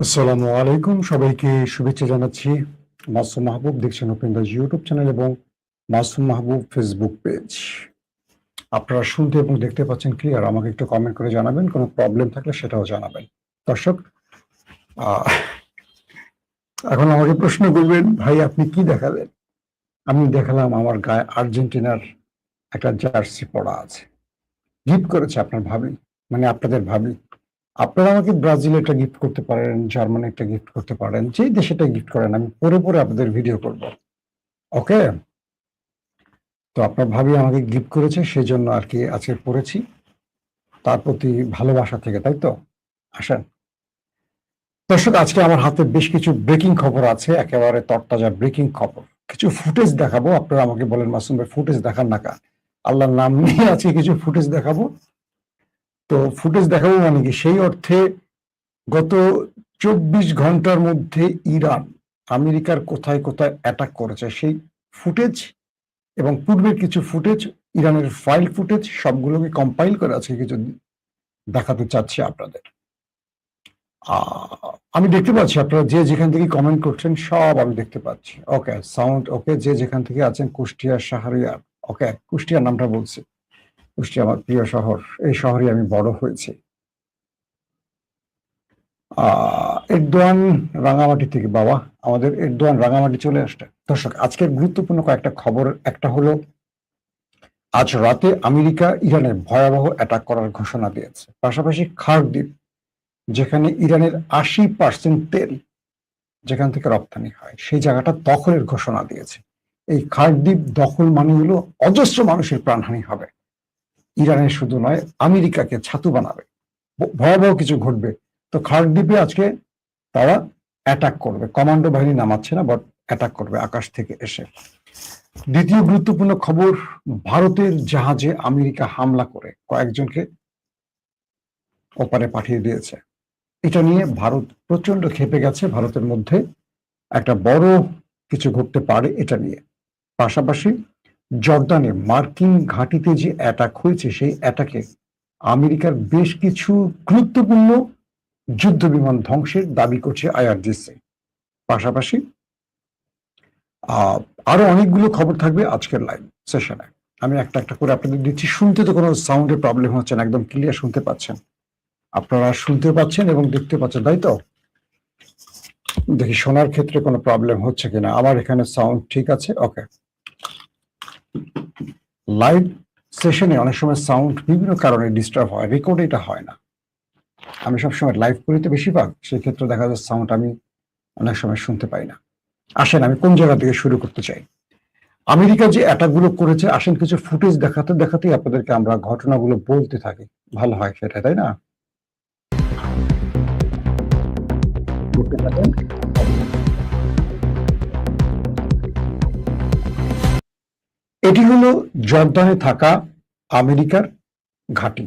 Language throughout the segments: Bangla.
আসসালামু আলাইকুম, সবাইকে শুভেচ্ছা জানাচ্ছি। মাসুম মাহবুব দেখছেন ওপেন দ্য ইউটিউব চ্যানেল এবং মাসুম মাহবুব ফেসবুক পেজ। আপনারা শুনতে এবং দেখতে পাচ্ছেন ক্লিয়ার? আমাকে একটু কমেন্ট করে জানাবেন, কোনো প্রবলেম থাকলে সেটাও জানাবেন। দর্শক, আহ, এখন আমাকে প্রশ্ন করবেন, ভাই আপনি কি দেখালেন? আমি দেখালাম আমার গায়ে আর্জেন্টিনার একটা জার্সি পরা আছে, গিফট করেছে আপনার ভাবি, মানে আপনাদের ভাবি। আপনারা আমাকে ব্রাজিল একটা গিফট করতে পারেন, জার্মানি একটা গিফট করতে পারেন, যে দেশেটা গিফট করেন, আমি পরে পরে আপনাদের ভিডিও করব। ওকে, তো আপনার ভাবি আমাকে গিফট করেছে, সেই জন্য আর কি আজকে পড়েছি, তার প্রতি ভালোবাসা থেকে, তাই তো? আসেন দর্শক, আজকে আমার হাতে বেশ কিছু ব্রেকিং খবর আছে, একেবারে তরতাজা ব্রেকিং খবর। কিছু ফুটেজ দেখাবো, আপনারা আমাকে বলেন মাসুম ভাই ফুটেজ দেখান না কা? আল্লাহর নাম নিয়ে আজকে কিছু ফুটেজ দেখাবো। তো ফুটেজ দেখাবো মানে কি, সেই অর্থে গত 24 ঘন্টার মধ্যে ইরান আমেরিকার কোথায় কোথায় অ্যাটাক করেছে সেই ফুটেজ এবং পূর্বের কিছু ফুটেজ, ইরানের ফাইল ফুটেজ, সবগুলোকে কম্পাইল করে আছে কিছু দেখাতে চাচ্ছি আপনাদের। আমি দেখতে পাচ্ছি আপনারা যে যেখান থেকে কমেন্ট করছেন, সব আমি দেখতে পাচ্ছি। ওকে, সাউন্ড ওকে, যে যেখান থেকে আছেন, কুষ্টিয়া, শাহরিয়ার। ওকে, কুষ্টিয়ার নামটা বলছি, কুষ্টিয়া আমার প্রিয় শহর, এই শহরে আমি বড় হয়েছি। এরদোয়ান রাঙামাটি থেকে, বাবা আমাদের এরদোয়ান রাঙামাটি চলে আসছে। দর্শক, আজকের গুরুত্বপূর্ণ কয়েকটা খবর, একটা হলো আজ রাতে আমেরিকা ইরানে ভয়াবহ অ্যাটাক করার ঘোষণা দিয়েছে। পাশাপাশি খার্ক দ্বীপ, যেখানে ইরানের 80% তেল যেখান থেকে রপ্তানি হয়, সেই জায়গাটা দখলের ঘোষণা দিয়েছে। এই খার্ক দ্বীপ দখল মানে হলো অজস্র মানুষের প্রাণহানি হবে। ইরানের শুধু নয়, আমেরিকাকে ছাতু বানাবে, ভয়াবহ কিছু ঘটবে। তো খার্ক দ্বীপে আজকে তারা অ্যাটাক করবে, কমান্ডো বাহিনী নামাচ্ছে না, বাট অ্যাটাক করবে আকাশ থেকে এসে। দ্বিতীয় গুরুত্বপূর্ণ খবর, ভারতের জাহাজে আমেরিকা হামলা করে কয়েকজনকে ওপারে পাঠিয়ে দিয়েছে। এটা নিয়ে ভারত প্রচন্ড ক্ষেপে গেছে, ভারতের মধ্যে একটা বড় কিছু ঘটতে পারে এটা নিয়ে। পাশাপাশি জর্দানে মার্কিন ঘাঁটিতে যে অ্যাটাক হয়েছে, সেই অ্যাটাকে আমেরিকার বেশ কিছু গুরুত্বপূর্ণ যুদ্ধ বিমান ধ্বংসের দাবি করছে আইআরজিসি। পাশাপাশি আরো অনেকগুলো খবর থাকবে আজকের লাইভ সেশনে। আমি একটা একটা করে আপনাদের দিচ্ছি। শুনতে তো কোনো সাউন্ডের প্রবলেম হচ্ছে না, একদম ক্লিয়ার শুনতে পাচ্ছেন? আপনারা শুনতে পাচ্ছেন এবং দেখতে পাচ্ছেন, তাই তো? দেখি শোনার ক্ষেত্রে কোনো প্রবলেম হচ্ছে কিনা। আমার এখানে সাউন্ড ঠিক আছে। ওকে, লাইভ সেশনে অনেক সময় সাউন্ড বিভিন্ন কারণে ডিস্টার্ব হয়, রেকর্ডে এটা হয় না। আমি সবসময় লাইভ করি তো বেশিরভাগ, সেই ক্ষেত্রে দেখা যায় সাউন্ড আমি অনেক সময় শুনতে পাই না। আসেন, আমি কোন জায়গা থেকে শুরু করতে চাই। আমেরিকা যে অ্যাটাক গুলো করেছে, আসেন কিছু ফুটেজ দেখাতে দেখাতেই আপনাদেরকে আমরা ঘটনাগুলো বলতে থাকি, ভালো হয় সেটা, তাই না? দেখতে থাকেন। এটি হলো জর্দানে থাকা আমেরিকার ঘাঁটি।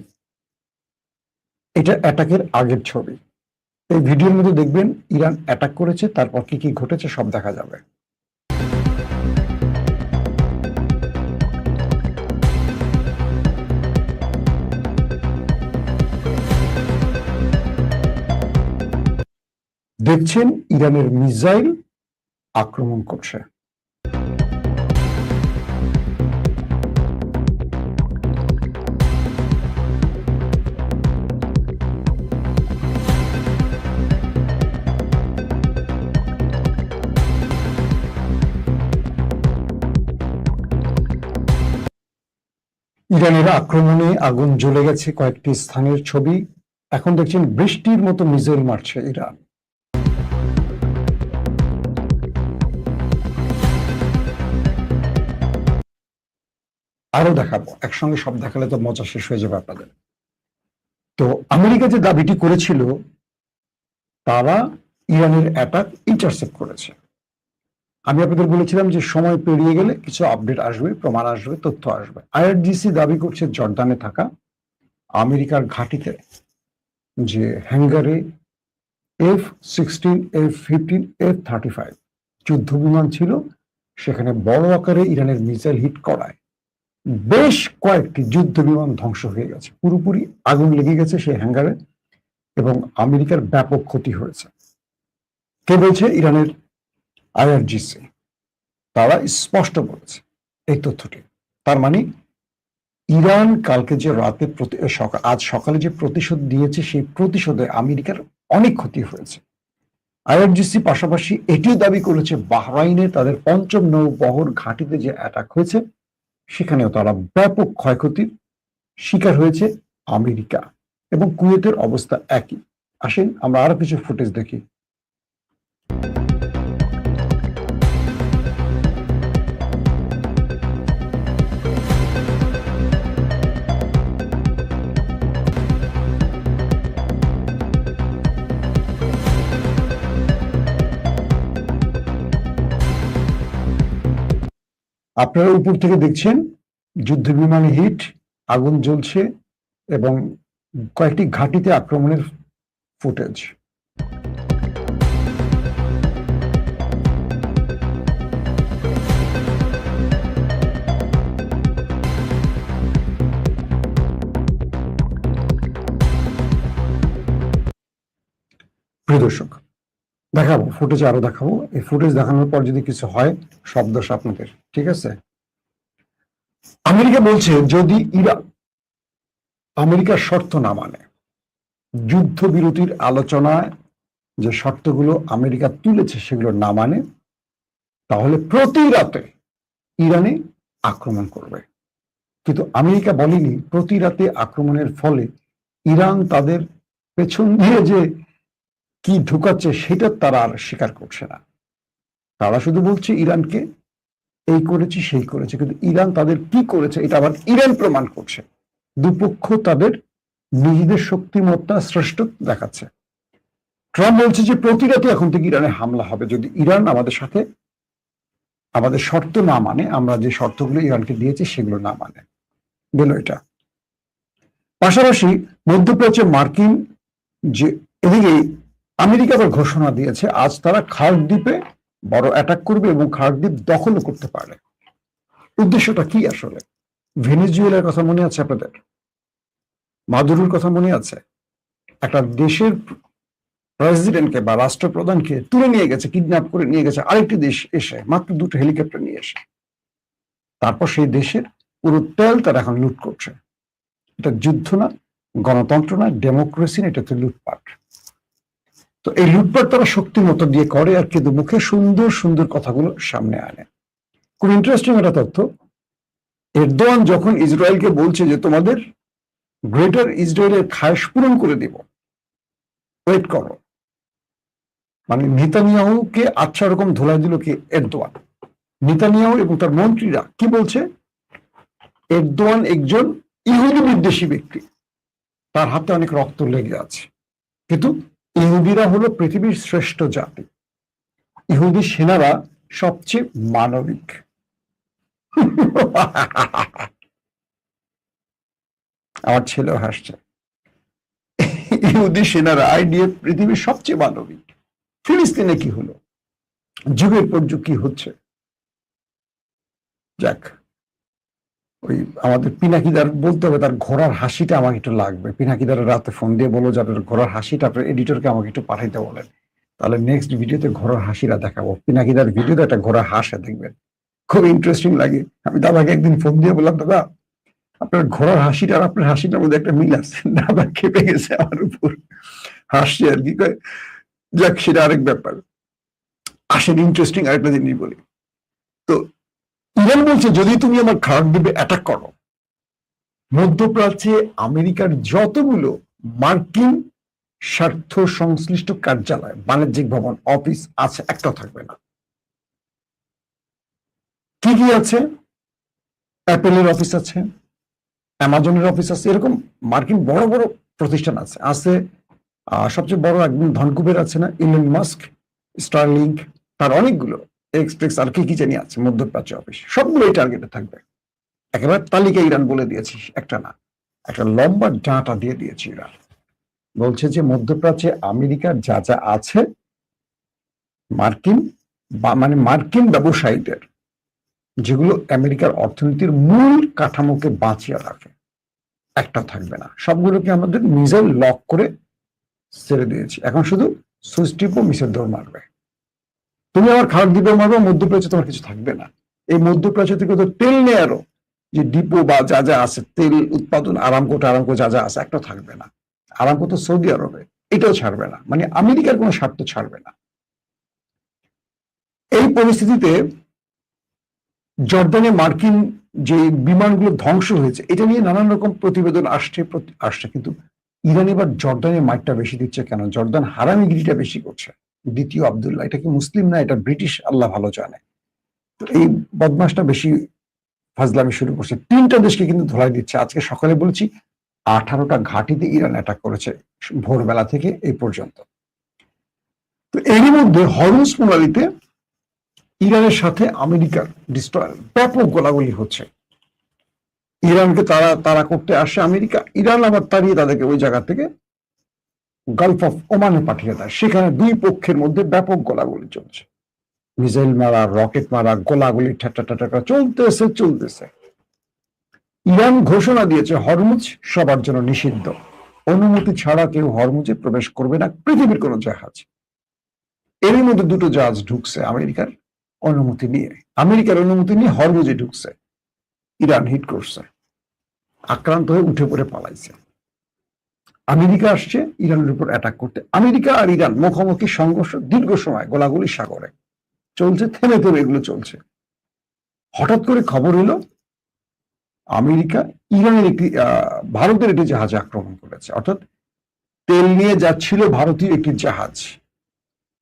এটা অ্যাটাকের আগের ছবি। এই ভিডিওর মধ্যে দেখবেন ইরান অ্যাটাক করেছে, তারপর কি কি ঘটেছে সব দেখা যাবে। দেখছেন ইরানের মিসাইল আক্রমণ করছে। ইরানের আক্রমণে আগুন জ্বলে গেছে কয়েকটি স্থানের ছবি। এখন দেখছেন বৃষ্টির মতো মিসাইল মারছে ইরান। আরো দেখাবো, একসঙ্গে সব দেখালে তো মজা শেষ হয়ে যাবে আপনাদের। তো আমেরিকা যে দাবিটি করেছিল, তারা ইরানের অ্যাটাক ইন্টারসেপ্ট করেছে। আমি আপনাদের বলেছিলাম যে সময় পেরিয়ে গেলে কিছু আপডেট আসবে, প্রমাণ আসবে, তথ্য আসবে। আইআরজিসি দাবি করছে জর্দানে থাকা আমেরিকার ঘাঁটিতে যে হ্যাঙ্গারে F-16, F-15, F-35 যুদ্ধ বিমান ছিল, সেখানে বড় আকারে ইরানের মিসাইল হিট করায় বেশ কয়েকটি যুদ্ধ বিমান ধ্বংস হয়ে গেছে, পুরোপুরি আগুন লেগে গেছে সেই হ্যাঙ্গারে, এবং আমেরিকার ব্যাপক ক্ষতি হয়েছে। কে বলছে? ইরানের IRGC। তারা স্পষ্ট বলেছে এই তথ্যটি। তার মানে ইরান কালকে যে রাতে আজ সকালে যে প্রতিশোধ দিয়েছে, সেই প্রতিশোধে আমেরিকার অনেক ক্ষতি হয়েছে। IRGC পাশাপাশি এটিও দাবি করেছে বাহরাইনে তাদের পঞ্চম নৌবহর ঘাঁটিতে যে অ্যাটাক হয়েছে, সেখানেও তারা ব্যাপক ক্ষয়ক্ষতির শিকার হয়েছে আমেরিকা। এবং কুয়েতের অবস্থা একই। আসেন আমরা আরো কিছু ফুটেজ দেখি। আপনারা উপর থেকে দেখছেন যুদ্ধ বিমানে হিট, আগুন জ্বলছে এবং কয়েকটি ঘাঁটিতে আক্রমণের ফুটেজ। প্রিয় দর্শক, দেখাবো ফুটেজ, আরো দেখাবো। এই ফুটেজ দেখানোর পর যদি কিছু হয়, সব দোষ আপনাদের, ঠিক আছে? আমেরিকা বলছে যদি ইরান আমেরিকার শর্ত না মানে, যুদ্ধবিরতির আলোচনায় যে শর্তগুলো আমেরিকা তুলেছে সেগুলো না মানে, তাহলে প্রতি রাতে ইরানে আক্রমণ করবে। কিন্তু আমেরিকা বলেনি প্রতি রাতে আক্রমণের ফলে ইরান তাদের পেছন দিয়ে যে কি ঢুকাচ্ছে সেটা তারা আর স্বীকার করছে না। তারা শুধু বলছে ইরানকে এই করেছি সেই করেছে, কিন্তু ইরান তাদের কি করেছে এটা আবার ইরান প্রমাণ করছে। দুপক্ষ তাদের নিজেদের শক্তিমত্তা শ্রেষ্ঠত্ব দেখাচ্ছে। ট্রাম্প বলছে যে প্রতি রাতে এখন থেকে ইরানে হামলা হবে যদি ইরান আমাদের সাথে আমাদের শর্ত না মানে, আমরা যে শর্তগুলো ইরানকে দিয়েছি সেগুলো না মানে। গেল এটা। পাশাপাশি মধ্যপ্রাচ্যে মার্কিন যে এদিকে আমেরিকা আবার ঘোষণা দিয়েছে আজ তারা খার্ক দ্বীপে বড় অ্যাটাক করবে এবং খার্ক দ্বীপ দখলও করতে পারে। উদ্দেশ্যটা কি আসলে? ভেনেজুয়েলার কথা মনে আছে আপনাদের? মাদুরোর কথা মনে আছে? একটা দেশের প্রেসিডেন্টকে বা রাষ্ট্রপ্রধানকে তুলে নিয়ে গেছে, কিডন্যাপ করে নিয়ে গেছে আরেকটি দেশ এসে, মাত্র 2টো হেলিকপ্টার নিয়ে এসে। তারপর সেই দেশের পুরো তেল তারা এখন লুট করছে। এটা যুদ্ধ না, গণতন্ত্র না, ডেমোক্রেসি না, এটা হচ্ছে লুটপাট। তো এই লুটপাট তারা শক্তি মতো দিয়ে করে, আর কিন্তু মুখে সুন্দর সুন্দর কথাগুলো সামনে আনে। খুব ইন্টারেস্টিং একটা তথ্য। এরদোয়ান যখন ইসরায়েলকে বলছে যে তোমাদের গ্রেটার ইসরায়েলের খায়েশ পূরণ করে দিব, ওয়েট করো, মানে নেতানিয়াহুকে আচ্ছা রকম ধোলাই দিল কি এরদোয়ান। নেতানিয়াহু এবং তার মন্ত্রীরা কি বলছে? এরদোয়ান একজন ইহুদি বিদ্বেষী ব্যক্তি, তার হাতে অনেক রক্ত লেগে আছে, কিন্তু ইহুদিরা হলো পৃথিবীর শ্রেষ্ঠ জাতি, ইহুদি সেনারা সবচেয়ে মানবিক। আমার ছেলেও হাসছে। ইহুদি সেনারা IDF পৃথিবীর সবচেয়ে মানবিক। ফিলিস্তিনে কি হলো? যুগের পর যুগ কি হচ্ছে? যাক, ওই আমাদের পিনাকিদার বলতে হবে, তার ঘোড়ার হাসিটা আমাকে একটু লাগবে। পিনাকিদার রাতে ফোন দিয়ে বলো যে আপনার ঘোড়ার হাসিটা আপনার এডিটরকে আমাকে একটু পাঠাইতে বলেন, তাহলে নেক্সট ভিডিওতে ঘোড়ার হাসিটা দেখাবো। পিনাকিদার ভিডিওতে একটা ঘোড়ার হাসা দেখবেন, খুব ইন্টারেস্টিং লাগে। আমি দাদাকে একদিন ফোন দিয়ে বললাম, দাদা আপনার ঘোড়ার হাসিটা আর আপনার হাসিটার মধ্যে একটা মিল আছে। দাদা খেপে গেছে আমার উপর, হাসছে আর কি কয়। যাক, সেটা আরেক ব্যাপার। আসেন ইন্টারেস্টিং আরেকটা জিনিস বলি। তো ইরান বলছে যদি তুমি আমার খার্ক দ্বীপে অ্যাটাক করো, মধ্যপ্রাচ্যে আমেরিকার যতগুলো মার্কিন স্বার্থ সংশ্লিষ্ট কার্যালয়, বাণিজ্যিক ভবন, অফিস আছে, একটাও থাকবে না। কি কি আছে? অ্যাপেলের অফিস আছে, অ্যামাজনের অফিস আছে, এরকম মার্কিন বড় বড় প্রতিষ্ঠান আছে। আছে সবচেয়ে বড় একদম ধনকুবের আছে না, ইলন মাস্ক, স্টারলিংক, তার অনেকগুলো এক্সপ্রেস আর কি কি জানি আছে মধ্যপ্রাচ্য অফিস, সবগুলো এই টার্গেটে থাকবে। একেবারে তালিকা ইরান বলে দিয়েছি, একটা না, একটা লম্বা ডাঁটা দিয়ে দিয়েছি। ইরান বলছে যে মধ্যপ্রাচ্যে আমেরিকার যা যা আছে, মার্কিন মানে মার্কিন ব্যবসায়ীদের, যেগুলো আমেরিকার অর্থনীতির মূল কাঠামোকে বাঁচিয়ে রাখে, একটা থাকবে না। সবগুলোকে আমাদের মিসাইল লক করে ছেড়ে দিয়েছি, এখন শুধু সুইচ টিপ ও মিসাইল দৌড় মারবে। তুমি আমার খারাপ দ্বীপে মারবো, মধ্যপ্রাচ্যে তোমার কিছু থাকবে না। এই মধ্যপ্রাচ্য থেকে তো তেল নেয়ারও যে ডিপো বা যা যা আছে, তেল উৎপাদন আরামকো যা যা আছে, একটা থাকবে না। আরামকো তো সৌদি আরবে, এটাও ছাড়বে না, মানে আমেরিকার কোনো স্বার্থ ছাড়বে না। এই পরিস্থিতিতে জর্দানে মার্কিন যে বিমানগুলো ধ্বংস হয়েছে, এটা নিয়ে নানান রকম প্রতিবেদন আসছে, কিন্তু ইরান এবার জর্দানের মাইটটা বেশি দিচ্ছে কেন? জর্দান হারামিগিরিটা বেশি করছে। দ্বিতীয় আব্দুল্লাহ, এটা কি মুসলিম না, এটা ব্রিটিশ, আল্লাহ ভালো জানে। তো এই বদমাসটা বেশি ফাজলামি শুরু করছে, 3টা দেশকে কিন্তু ধোলাই দিচ্ছে। আজকে সকালে বলেছি 18টা ঘাঁটিতে ইরান অ্যাটাক করেছে ভোরবেলা থেকে এই পর্যন্ত। তো এরই মধ্যে হরমুজ প্রণালীতে ইরানের সাথে আমেরিকার ডিস্ট্রয়ার ব্যাপক গোলাগুলি হচ্ছে। ইরানকে তারা করতে আসে আমেরিকা, ইরান আবার তাড়িয়ে তাদেরকে ওই জায়গা থেকে গালফ অফ ওমানে পাঠিয়ে দেয়। সেখানে দুই পক্ষের মধ্যে ব্যাপক গোলাগুলি চলছে, মিসাইল মারা, রকেট মারা, গোলাগুলি ঠেটা চলতেছে। ইরান ঘোষণা দিয়েছে হরমুজ সবার জন্য নিষিদ্ধ, অনুমতি ছাড়া কেউ হরমুজে প্রবেশ করবে না, পৃথিবীর কোনো জাহাজ। এরই মধ্যে 2টো জাহাজ ঢুকছে আমেরিকার অনুমতি নিয়ে হরমুজে ঢুকছে। ইরান হিট করছে, আক্রান্ত হয়ে উঠে পড়ে পালাইছে। আমেরিকা আসছে ইরানের উপর অ্যাটাক করতে। আমেরিকা আর ইরান মুখোমুখি সংঘর্ষ দীর্ঘ সময়, গোলাগুলি সাগরে চলছে, থেমে এগুলো চলছে। হঠাৎ করে খবর এলো আমেরিকা ইরানের ভারতের একটি জাহাজে আক্রমণ করেছে। অর্থাৎ তেল নিয়ে যাচ্ছিল ভারতীয় একটি জাহাজ,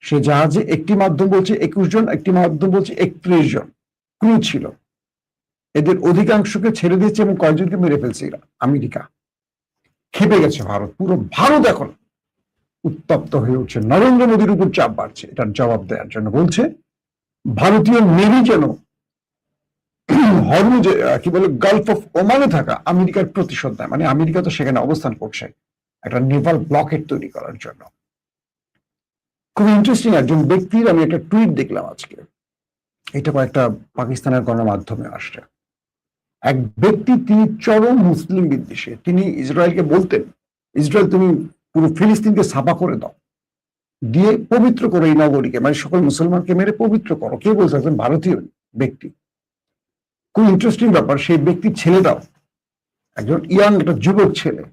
সে জাহাজে একটি মাধ্যম বলছে 21 জন, একটি মাধ্যম বলছে 31 জন ক্রু ছিল। এদের অধিকাংশকে ছেড়ে দিয়েছে এবং কয়েকজনকে মেরে ফেলছে আমেরিকা। খেপে গেছে ভারত, পুরো ভারত এখন উত্তপ্ত হয়ে উঠছে, নরেন্দ্র মোদীর উপর চাপ বাড়ছে এটার জবাব দেওয়ার জন্য। বলছে ভারতীয় নেভি যেন হরমুজে কি বলে গালফ অফ ওমানে থাকা আমেরিকার প্রতিশোধ নেয়। মানে আমেরিকা তো সেখানে অবস্থান করছে একটা নেভাল ব্লকেট তৈরি করার জন্য। খুব ইন্টারেস্টিং একজন ব্যক্তির আমি একটা টুইট দেখলাম আজকে, এটা কয়েকটা পাকিস্তানের গণমাধ্যমে আসছে। এক ব্যক্তি, তিনি চরম মুসলিম বিদ্বেষী, তিনি ইসরায়েলকে বলতেন, ইসরায়েল তুমি পুরো ফিলিস্তিনকে ছাপা করে দাও, দিয়ে পবিত্র করো এই নগরীকে, মানে সকল মুসলমানকে মেরে পবিত্র করো। কে বলছে? একজন ভারতীয় ব্যক্তি। খুব ইন্টারেস্টিং ব্যাপার, সেই ব্যক্তির ছেলেটাও একজন ইয়াং, একটা যুবক ছেলে,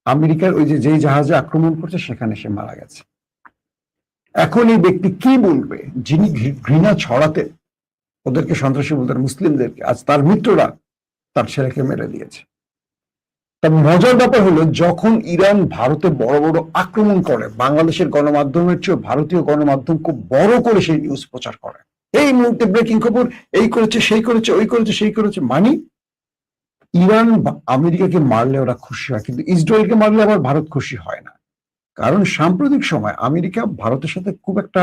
আমেরিকার ওই যেই জাহাজে আক্রমণ করছে সেখানে সে মারা গেছে। এখন এই ব্যক্তি কি বলবে, যিনি ঘৃণা ছড়াতে ওদেরকে সন্ত্রাসী বলতেন মুসলিমদেরকে, আজ তার মিত্ররা তার ছেলেকে মেরে দিয়েছে। তবে মজার ব্যাপার হলো, যখন ইরান ভারতে বড় বড় আক্রমণ করে, বাংলাদেশের গণমাধ্যমের চেয়ে ভারতীয় গণমাধ্যম খুব বড় করে সেই নিউজ প্রচার করে, এই মুহূর্তে ব্রেকিং খবর, এই করেছে, সেই করেছে, ওই করেছে, সেই করেছে। মানে ইরান আমেরিকাকে মারলে ওরা খুশি হয়, কিন্তু ইসরায়েলকে মারলে আবার ভারত খুশি হয় না। কারণ সাম্প্রতিক সময় আমেরিকা ভারতের সাথে খুব একটা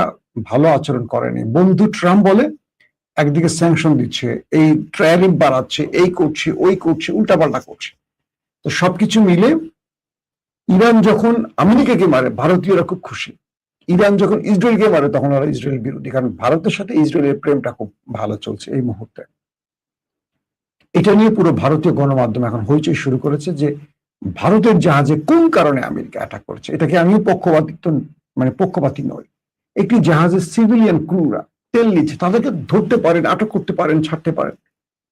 ভালো আচরণ করেনি। বন্ধু ট্রাম্প বলে একদিকে স্যাংশন দিচ্ছে, এই ট্যারিফ বাড়াচ্ছে, এই করছে, ওই করছে, উল্টাপাল্টা করছে। তো সবকিছু মিলে ইরান যখন আমেরিকাকে মারে, ভারতীয়রা খুব খুশি। ইরান যখন ইসরায়েলকে মারে, তখন ওরা ইসরায়েল বিরোধী, কারণ ভারতের সাথে ইসরায়েলের প্রেমটা খুব ভালো চলছে এই মুহূর্তে। এটা নিয়ে পুরো ভারতীয় গণমাধ্যম এখন হইচই শুরু করেছে যে ভারতের জাহাজে কোন কারণে আমেরিকা অ্যাটাক করছে। এটাকে আমিও পক্ষপাতী নই। একটি জাহাজের সিভিলিয়ান ক্রুরা তেল নিচ্ছে, তাদেরকে ধরতে পারেন, আটক করতে পারেন, ছাড়তে পারেন,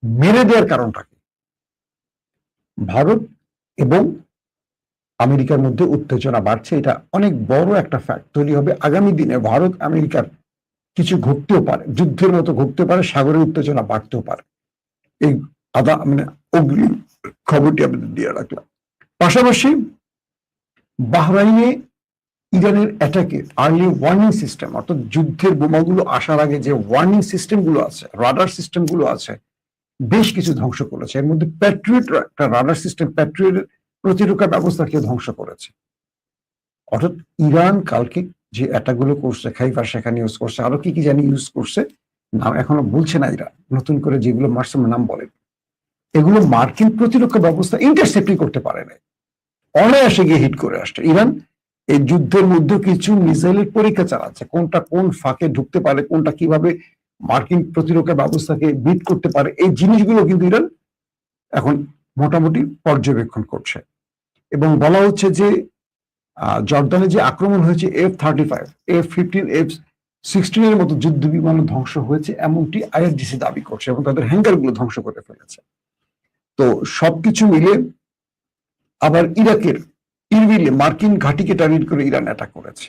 মেরে দেওয়ার কারণটা কি? ভারত এবং আমেরিকার মধ্যে উত্তেজনা বাড়ছে, এটা অনেক বড় একটা ফ্যাক্ট তৈরি হবে আগামী দিনে। ভারত আমেরিকার কিছু ঘটতেও পারে, যুদ্ধের মতো ঘটতে পারে, সাগরের উত্তেজনা বাড়তেও পারে। এই অগ্রিম খবরটি আপনাদের দিয়ে রাখলাম। পাশাপাশি বাহরাইনে ইরানের অ্যাটাকে আর্লি ওয়ার্নিং সিস্টেম, অর্থাৎ যুদ্ধের বোমাগুলো আসার আগে যে ওয়ার্নিং সিস্টেমগুলো আছে, রাডার সিস্টেমগুলো আছে, বেশ কিছু ধ্বংস করেছে। এর মধ্যে প্যাট্রিয়ট একটা রাডার সিস্টেম, প্যাট্রিয়টের প্রতিরক্ষা ব্যবস্থাকে ধ্বংস করেছে। অর্থাৎ ইরান কালকে যে অ্যাটাকগুলো করছে, খাইবার সেখানে ইউজ করছে, আরো কি কি জানি ইউজ করছে, নাম এখনো বলছে না ইরান, নতুন করে যেগুলো মারছে নাম বলেন, এগুলো মার্কিন প্রতিরক্ষা ব্যবস্থা ইন্টারসেপ্টই করতে পারে না, অনায়াসে গিয়ে হিট করে আসছে। ইরান এই যুদ্ধের মধ্যে কিছু মিসাইলের পরীক্ষা চালাচ্ছে, কোনটা কোন ফাঁকে ঢুকতে পারে, কোনটা কিভাবে মার্কিন প্রতিরক্ষা ব্যবস্থাকে বিট করতে পারে, এই জিনিসগুলো কিন্তু ইরান এখন মোটামুটি পর্যবেক্ষণ করছে। এবং বলা হচ্ছে যে জর্দানে যে আক্রমণ হয়েছে F-35, F-15, 16-এর মতো যুদ্ধ বিমান ধ্বংস হয়েছে এমনটি আইআরজিসি দাবি করছে এবং তাদের হ্যাঙ্গার গুলো ধ্বংস করে ফেলেছে। তো সবকিছু মিলে আবার ইরাকের ইরবিলে মার্কিন ঘাঁটিকে টার্গেট করে ইরান অ্যাটাক করেছে।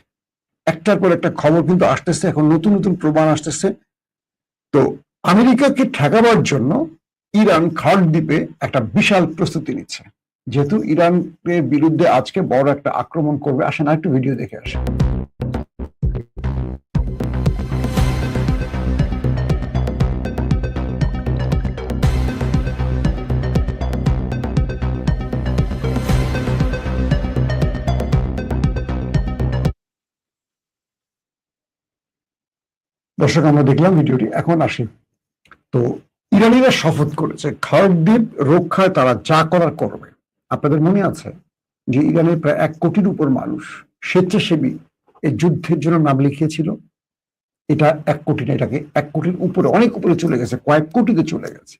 একটার পর একটা খবর কিন্তু আসতেছে, এখন নতুন নতুন প্রমাণ আসতেছে। তো আমেরিকাকে ঠেকাবার জন্য ইরান খার্ড দ্বীপে একটা বিশাল প্রস্তুতি নিচ্ছে, যেহেতু ইরানের বিরুদ্ধে আজকে বড় একটা আক্রমণ করবে। আসেন একটু ভিডিও দেখে আসেন। দর্শক, আমরা দেখলাম ভিডিওটি, এখন আসি। তো ইরানিরা শপথ করেছে খার্ড দ্বীপ রক্ষায় তারা যা করার করবে। আপনাদের মনে আছে যে ইরানের প্রায় 1 কোটির উপর মানুষ স্বেচ্ছাসেবী এই যুদ্ধের জন্য নাম লিখিয়েছিল। এটা 1 কোটি না, এটাকে 1 কোটির উপরে, অনেক উপরে চলে গেছে, কয়েক কোটিতে চলে গেছে।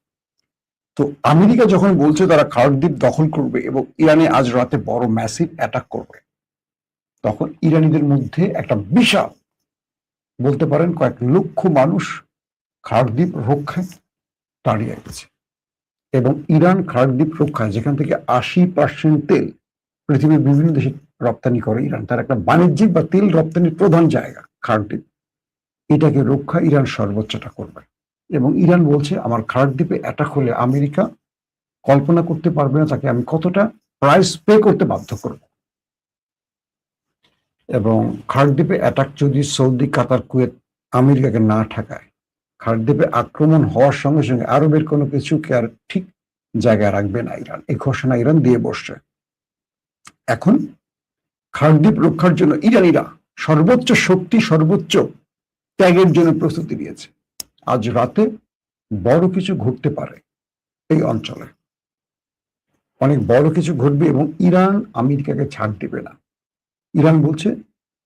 তো আমেরিকা যখন বলছে তারা খার্ড দ্বীপ দখল করবে এবং ইরানে আজ রাতে বড় ম্যাসিভ অ্যাটাক করবে, তখন ইরানিদের মধ্যে একটা বিশাল, বলতে পারেন কয়েক লক্ষ মানুষ খার্ড দ্বীপ রক্ষায় দাঁড়িয়ে গেছে। এবং ইরান খার্ড দ্বীপ রক্ষায়, যেখান থেকে 80% তেল পৃথিবীর বিভিন্ন দেশে রপ্তানি করে ইরান, তার একটা বাণিজ্যিক বা তেল রপ্তানির প্রধান জায়গা খার্ড দ্বীপ, এটাকে রক্ষা ইরান সর্বোচ্চটা করবে। এবং ইরান বলছে আমার খার্ড দ্বীপে অ্যাটাক হলে আমেরিকা কল্পনা করতে পারবে না তাকে আমি কতটা প্রাইস পে করতে বাধ্য করব। এবং খার্ড দ্বীপে অ্যাটাক যদি সৌদি, কাতার, কুয়েত আমেরিকাকে না ঠেকায়, খার্ড দ্বীপে আক্রমণ হওয়ার সঙ্গে সঙ্গে আরবের কোনো কিছুকে আর ঠিক জায়গায় রাখবে না ইরান, এই ঘোষণা ইরান দিয়ে বসছে। এখন খার্ড দ্বীপ রক্ষার জন্য ইরানিরা সর্বোচ্চ শক্তি, সর্বোচ্চ ত্যাগের জন্য প্রস্তুতি নিয়েছে। আজ রাতে বড় কিছু ঘটতে পারে এই অঞ্চলে, অনেক বড় কিছু ঘটবে এবং ইরান আমেরিকাকে ছাড় দেবে না। ইরান বলছে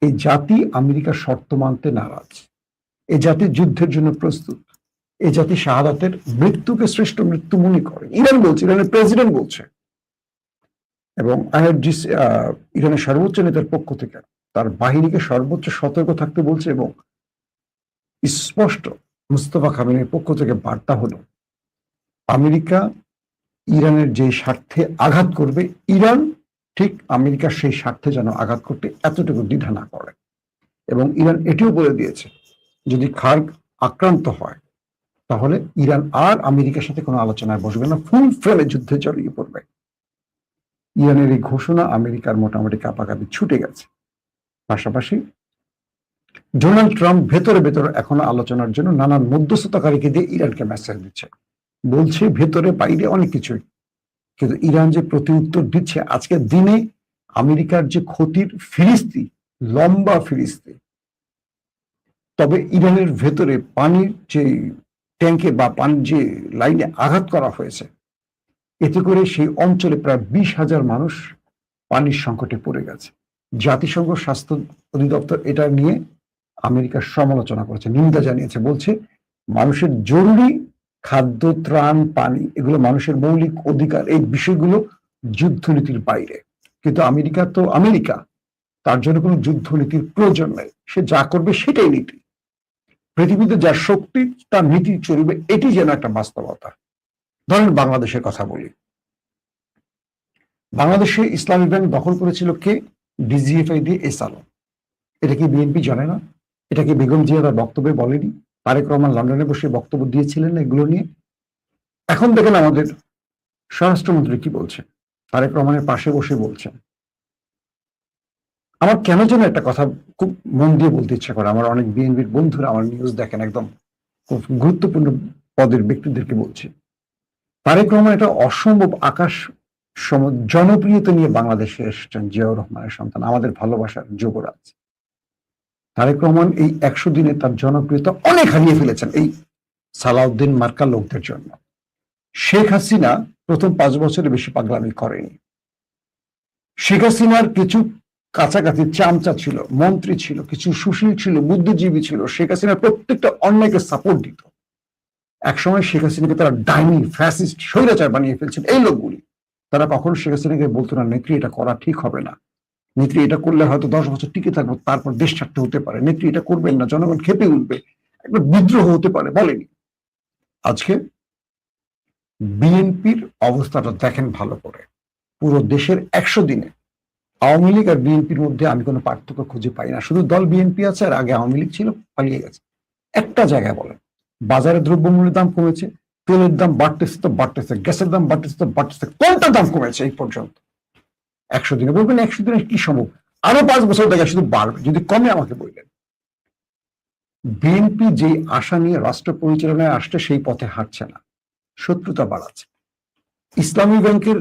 এই জাতি আমেরিকার শর্ত মানতে নারাজ, এই জাতি যুদ্ধের জন্য প্রস্তুত, এই জাতি শাহাদাতের মৃত্যুকে শ্রেষ্ঠ মৃত্যু মনে করে। ইরান বলছে, ইরানের প্রেসিডেন্ট বলছে। এবং আইআরজিসি, ইরানের সর্বোচ্চ নেতার পক্ষ থেকে তার বাহিনীকে সর্বোচ্চ সতর্ক থাকতে বলছে। এবং স্পষ্ট মুস্তফা খামেনির পক্ষ থেকে বার্তা হলো আমেরিকা ইরানের যে স্বার্থে আঘাত করবে, ইরান ঠিক আমেরিকার সেই স্বার্থে যেন আঘাত করতে এতটুকু দ্বিধা না করে। এবং ইরান এটিও বলে দিয়েছে যদি খার্গ আক্রান্ত হয় তাহলে ইরান আর আমেরিকার সাথে কোনো আলোচনায় বসবে না, ফুল ফ্রেমে যুদ্ধে জড়িয়ে পড়বে। ইরানের এই ঘোষণা আমেরিকার মোটামুটি কাঁপাকাপি ছুটে গেছে। পাশাপাশি ডোনাল্ড ট্রাম্প ভেতরে ভেতরে এখনো আলোচনার জন্য নানান মধ্যস্থতাকারীকে দিয়ে ইরানকে মেসেজ দিচ্ছে, বলছে ভেতরে বাইরে অনেক কিছুই, কিন্তু ইরান যে প্রতি উত্তর দিচ্ছে আজকের দিনে আমেরিকার যে ক্ষতির ফিরিস্তি, লম্বা ফিরিস্তি। তবে ইরানের ভেতরে পানির যে ট্যাঙ্কে বা পানির যে লাইনে আঘাত করা হয়েছে, এতে করে সেই অঞ্চলে প্রায় 20,000 মানুষ পানির সংকটে পড়ে গেছে। জাতিসংঘ স্বাস্থ্য অধিদপ্তর এটা নিয়ে আমেরিকার সমালোচনা করেছে, নিন্দা জানিয়েছে, বলছে মানুষের জরুরি খাদ্য, ত্রাণ, পানি এগুলো মানুষের মৌলিক অধিকার, এই বিষয়গুলো যুদ্ধনীতির বাইরে। কিন্তু আমেরিকা তো আমেরিকা, তার জন্য কোনো যুদ্ধনীতির প্রয়োজন নেই, সে যা করবে সেটাই নীতি। পৃথিবীতে যা শক্তি তার নীতি চলবে, এটি যেন একটা বাস্তবতা। ধরেন বাংলাদেশের কথা বলি, বাংলাদেশে ইসলামী ব্যাংক দখল করেছিল কে? ডিজিএফআই দিয়ে এস আলম। এটা কি বিএনপি জানে না? এটা কি বেগম জিয়া তার বক্তব্যে বলেনি? তারেক রহমান লন্ডনে বসে বক্তব্য দিয়েছিলেন না এগুলো নিয়ে? এখন দেখেন আমাদের স্বরাষ্ট্রমন্ত্রী কি বলছে, তারেক রহমানের পাশে বসে বলছেন। আমার কেন যেন একটা কথা খুব মন দিয়ে বলতে ইচ্ছা করে, আমার অনেক বিএনপির বন্ধুরা আমার নিউজ দেখেন, একদম খুব গুরুত্বপূর্ণ পদের ব্যক্তিদেরকে বলছে, তারেক রহমান একটা অসম্ভব আকাশ সম জনপ্রিয়তা নিয়ে বাংলাদেশে এসেছেন, জিয়াউর রহমানের সন্তান, আমাদের ভালোবাসার যুবরাজ। তারেক রহমান এই 100 দিনে তার জনপ্রিয়তা অনেক হারিয়ে ফেলেছেন এই সালাউদ্দিন মার্কা লোকদের জন্য। শেখ হাসিনা প্রথম 5 বছরে বেশি পাগলামি করেনি। শেখ হাসিনার কিছু কাছাকাছি চামচা ছিল, মন্ত্রী ছিল, কিছু সুশীল ছিল, বুদ্ধিজীবী ছিল, শেখ হাসিনার প্রত্যেকটা অন্যায়কে সাপোর্ট দিত। একসময় শেখ হাসিনাকে তারা ডাইনি, ফ্যাসিস্ট, স্বৈরাচার বানিয়ে ফেলছেন এই লোকগুলি। তারা কখনো শেখ হাসিনাকে বলতো না নেত্রী এটা করা ঠিক হবে না, নেত্রী এটা করলে হয়তো 10 বছর টিকে থাকবো, তারপর দেশ ছাড়তে হতে পারে। নেত্রী এটা করবেন না, জনগণ খেপে উঠবে, একটা বিদ্রোহ হতে পারে, বলেনি। আজকে বিএনপির অবস্থাটা দেখেন ভালো করে। পুরো দেশের 100 দিনে আওয়ামী লীগ আর বিএনপির মধ্যে আমি কোনো পার্থক্য খুঁজে পাই না। শুধু দল বিএনপি আছে, আর আগে আওয়ামী লীগ ছিল, পালিয়ে গেছে। একটা জায়গায় বলেন, বাজারে দ্রব্যমূল্যের দাম কমেছে, তেলের দাম বাড়তেছে তো বাড়তেছে, গ্যাসের দাম বাড়তেছে তো বাড়তেছে, কোনটা দাম কমেছে এই পর্যন্ত 100 দিনে? বলবেন 100 দিনে কি সম্ভব, আরো 5 বছর থেকে শুধু বাড়বে, যদি কমে আমাকে বললেন। বিএনপি যে আশা নিয়ে রাষ্ট্র পরিচালনায় আসছে সেই পথে হাঁটছে না, শত্রুতা বাড়াচ্ছে। ইসলামী ব্যাংকের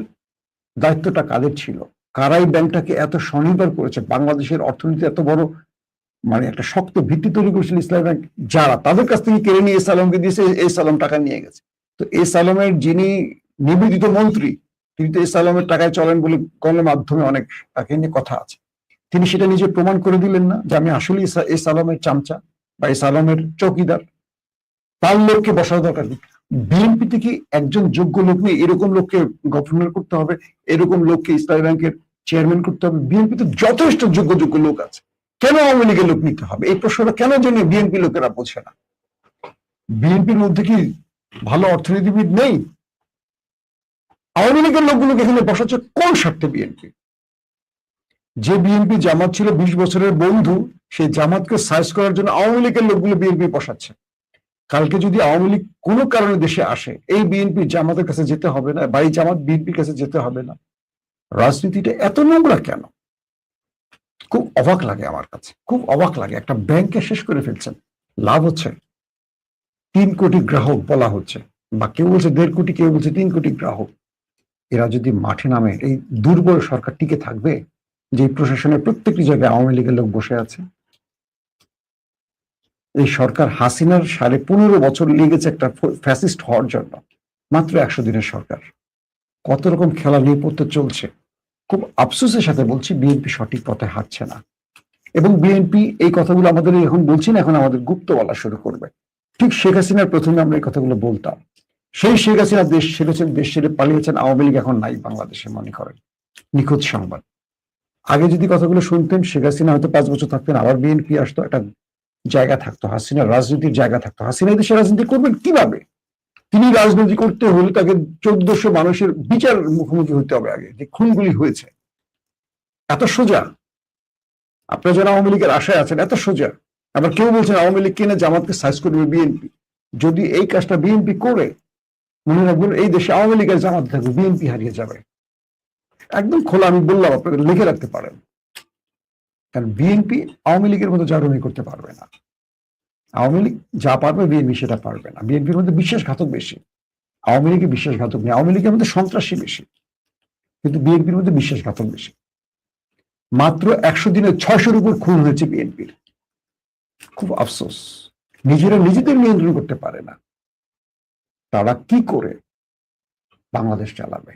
দায়িত্বটা কাদের ছিল? কারাই ব্যাংকটাকে এত স্বনির্ভর করেছে, বাংলাদেশের অর্থনীতি এত বড় মানে একটা শক্ত ভিত্তি তৈরি করেছিল ইসলামী ব্যাংক, যারা তাদের কাছ থেকে কেড়ে নিয়ে সালামকে দিয়েছে, এই সালাম টাকা নিয়ে গেছে। তো এই সালামের যিনি নিবেদিত মন্ত্রী, তিনি তো এই সালামের টাকায় চলেন বলে গণমাধ্যমে অনেক তাকে নিয়ে কথা আছে। তিনি সেটা নিজে প্রমাণ করে দিলেন না যে আমি আসলে এই সালামের চামচা বা এই সালামের চৌকিদার? তার লোককে বসানো দরকার নেই। বিএনপি থেকে একজন যোগ্য লোক নিয়ে এরকম লোককে গভর্নর করতে হবে, এরকম লোককে ইসলামী ব্যাংকের চেয়ারম্যান করতে হবে? বিএনপিতে যথেষ্ট যোগ্য যোগ্য লোক আছে, কেন আওয়ামী লীগের লোক নিতে হবে? এই প্রশ্নটা কেন জন্য বিএনপি লোকেরা বোঝে না? বিএনপির মধ্যে কি ভালো অর্থনীতিবিদ নেই? আওয়ামী লীগের লোকগুলোকে এখানে বসাচ্ছে কোন স্বার্থে? বিএনপি, যে বিএনপি জামাত ছিল 20 বছরের বন্ধু, সেই জামাতকে সাইজ করার জন্য আওয়ামী লীগের লোকগুলো বিএনপি বসাচ্ছে। কালকে যদি আওয়ামী লীগ কোনো কারণে দেশে আসে, এই বিএনপি জামাতের কাছে যেতে হবে না, বা এই জামাত বিএনপির কাছে যেতে হবে না। রাজনীতিটা এত নোংরা কেন? খুব অবাক লাগে আমার কাছে, খুব অবাক লাগে। একটা ব্যাংকে শেষ করে ফেলছেন, লাভ হচ্ছে 3 কোটি গ্রাহক বলা হচ্ছে, বা কেউ বলছে 1.5 কোটি, কেউ বলছে 3 কোটি গ্রাহক। এরা যদি মাঠে নামে, এই দুর্বল সরকার টিকে থাকবে? যে প্রশাসনের প্রত্যেকটি জায়গায় আওয়ামী লীগের লোক বসে আছে। এই সরকার হাসিনার 15.5 বছর লেগেছে একটা ফ্যাসিস্ট হওয়ার জন্য, মাত্র 100 দিনের সরকার। কত রকম খেলা নেপথ্যে চলছে। খুব আফসোসের সাথে বলছি, বিএনপি সঠিক পথে হাঁটছে না। এবং বিএনপি এই কথাগুলো আমাদের এখন বলছি না, এখন আমাদের গুপ্ত বলা শুরু করবে। ঠিক শেখ হাসিনার প্রথমে আমরা এই কথাগুলো বলতাম, সেই শেখ হাসিনা দেশ ছেড়েছেন, দেশ ছেড়ে পালিয়েছেন, আওয়ামী লীগ এখন নাই বাংলাদেশে, মনে করেন নিখোঁজ সংবাদ। আগে যদি কথাগুলো শুনতেন, শেখ হাসিনা হয়তো 5 বছর থাকতেন, আবার বিএনপি আসতো, একটা জায়গা থাকতো, হাসিনার রাজনীতির জায়গা থাকতো। হাসিনা দেশে রাজনীতি করবেন কিভাবে? তিনি রাজনীতি করতে হলে তাকে 1400 মানুষের বিচার মুখোমুখি হতে হবে আগে, যে খুনগুলি হয়েছে। এত সোজা? আপনারা যারা আওয়ামী লীগের আশায় আছেন, এত সোজা? আবার কেউ বলছেন আওয়ামী লীগ কিনে জামাতকে সাইজ করবে বিএনপি। যদি এই কাজটা বিএনপি করে, মনে রাখবেন এই দেশে আওয়ামী লীগের জামাত থাকবে, বিএনপি হারিয়ে যাবে। একদম খোলা আমি বললাম, আপনাদের লিখে রাখতে পারেন। কারণ বিএনপি আওয়ামী লীগের মতো জারুমি করতে পারবে না। আওয়ামী লীগ যা পারবে, বিএনপি সেটা পারবে না। বিএনপির মধ্যে বিশ্বাসঘাতক বেশি, আওয়ামী লীগে বিশ্বাসঘাতক নেই। আওয়ামী লীগের মধ্যে সন্ত্রাসী বেশি, কিন্তু বিএনপির মধ্যে বিশ্বাসঘাতক বেশি। মাত্র 100 দিনে 600-র উপর খুন হয়েছে বিএনপির। খুব আফসোস, নিজেরা নিজেদের নিয়ন্ত্রণ করতে পারে না। তারা কি করে বাংলাদেশ চালাবে?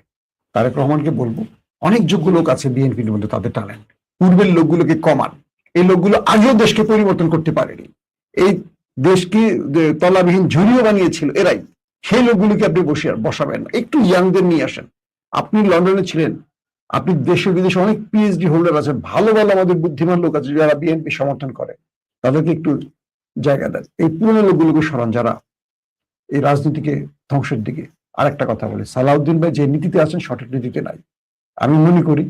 তারেক রহমানকে বলবো, অনেক যোগ্য লোক আছে বিএনপির মধ্যে, তাদের ট্যালেন্ট। পূর্বের লোকগুলোকে কমান। এই লোকগুলো আগেও দেশকে পরিবর্তন করতে পারেনি, এই দেশকে তলাবিহীন ঝুড়িও বানিয়েছিল এরাই। সেই লোকগুলোকে আপনি বসাবেন না, একটু ইয়াংদের নিয়ে আসেন। আপনি লন্ডনে ছিলেন, আপনি দেশে বিদেশে অনেক পিএইচডি হোল্ডার আছে, ভালো ভালো আমাদের বুদ্ধিমান লোক আছে যারা বিএনপি সমর্থন করে, তাদেরকে একটু জায়গা দেন। এই পুরনো লোকগুলোকে সরান, যারা এই রাজনীতিকে ধ্বংসের দিকে। আর একটা কথা বলি, সালাউদ্দিন ভাই যে নীতিতে আছেন, সঠিক নীতিতে নাই। আমি মনে করি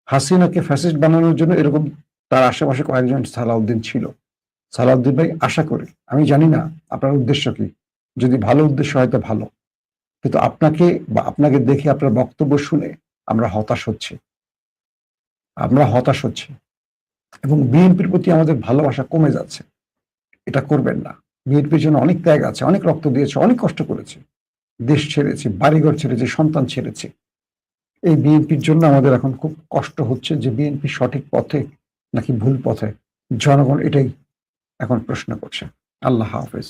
হাসিনাকে ফ্যাসিস্ট বানানোর জন্য এরকম তার আশেপাশে কয়েকজন সালাউদ্দিন ছিল। সালাউদ্দিন ভাই, আশা করি, আমি জানি না আপনার উদ্দেশ্য কি, যদি ভালো উদ্দেশ্য হয় তো ভালো, কিন্তু আপনাকে বা আপনাকে দেখে, আপনার বক্তব্য শুনে আমরা হতাশ হচ্ছি, এবং বিএনপির প্রতি আমাদের ভালোবাসা কমে যাচ্ছে। এটা করবেন না। বিএনপির জন্য অনেক ত্যাগ আছে, অনেক রক্ত দিয়েছে, অনেক কষ্ট করেছে, দেশ ছেড়েছে, বাড়িঘর ছেড়েছে, সন্তান ছেড়েছে। এই বিএনপির জন্য আমাদের এখন খুব কষ্ট হচ্ছে যে বিএনপি সঠিক পথে নাকি ভুল পথে, জনগণ এটাই এখন প্রশ্ন করছে। আল্লাহ হাফেজ।